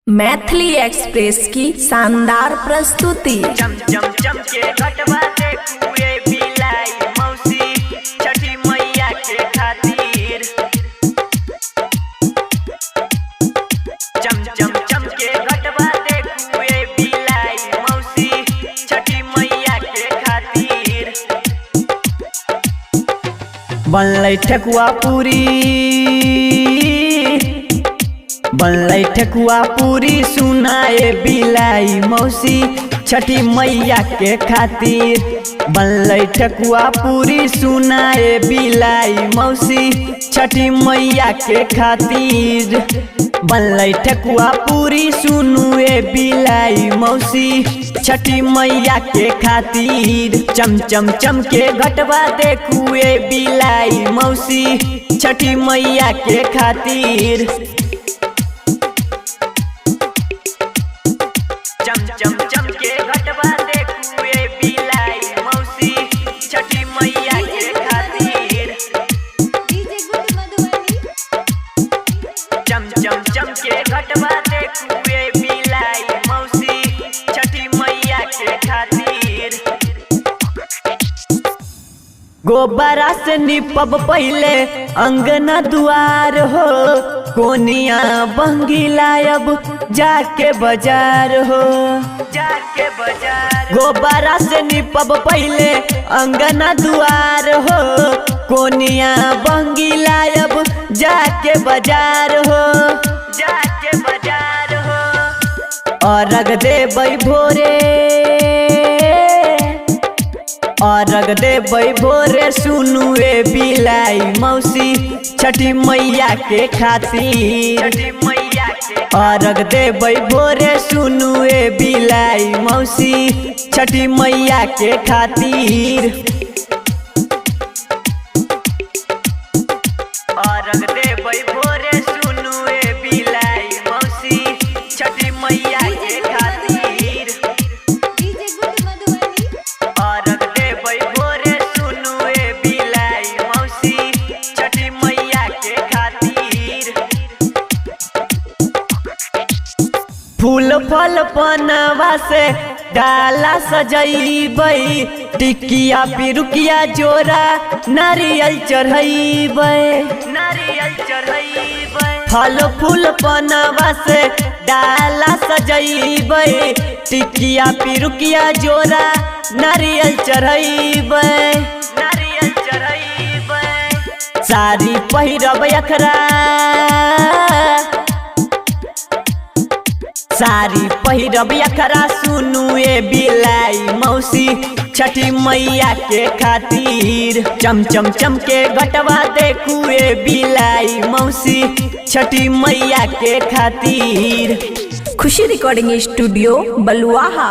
Maithili express की शानदार प्रस्तुति। चम चम चम के घटवा देखुए बिलाई मौसी छठी मैया के खातिर। चम चम चम के घटवा देखुए बिलाई मौसी छठी मैया के खातिर। बनलै ठकुआ पूरी बनलै ठकुआ पूरी सुनाए बिलाई मौसी छठी मैया के खातिर। बनलै ठकुआ पूरी सुनाए बिलाई मौसी छठी मैया के खातिर। बनलै ठकुआ पूरी सुनुए बिलाई मौसी छठी मैया के खातिर। चम चम चम के घटवा देखुए बिलाई मौसी छठी मैया के खातिर। चम चम चम के घटवा देखुए बिलाई मौसी छठी मैया के खातिर। चम चम चम के घटवा देखुए बिलाई मौसी छठी मैया के खातिर। गोबरा से निपब पहले अंगना दुआर हो, कोनिया बंगी लायब जाके बाजार हो। जाके बाजार गोबरा से निपब पहले अंगना दुआर हो, कोनिया बंगी लायब जाके बाजार हो। जाके बाजार हो अर्घ देबै भोरे अर्घ देबै भोरे सुनुए बिलाई मौसी छठी मैया के खातिर। अर्घ देबै भोरे सुनुए बिलाई मौसी छठी मैया के खातिर। अर्घ देबै भोरे सुनुए बिलाई मौसी छठी मैया के खातिर। अर्घ देबै भोरे सुनुए बिलाई मौसी छठी मैया के खातिर। फूल फल पनवा से डाला सजैबै, टिकिया पिरुकिया जोरा नारियल चढ़ैबै। नारियल चढ़ैबै फल फूल पनवा से डाला सजैबै, टिकिया पिरुकिया जोरा नारियल चढ़ैबै। नारियल चढ़ैबै साड़ी पहिरब अखरा साड़ी पहिरब अखरा सुनुए बिलाई मौसी छठी मैया के खातिर। चम चम चम के घटवा देखुए बिलाई मौसी छठी मैया के खातिर। खुशी रिकॉर्डिंग स्टूडियो बलुआहा।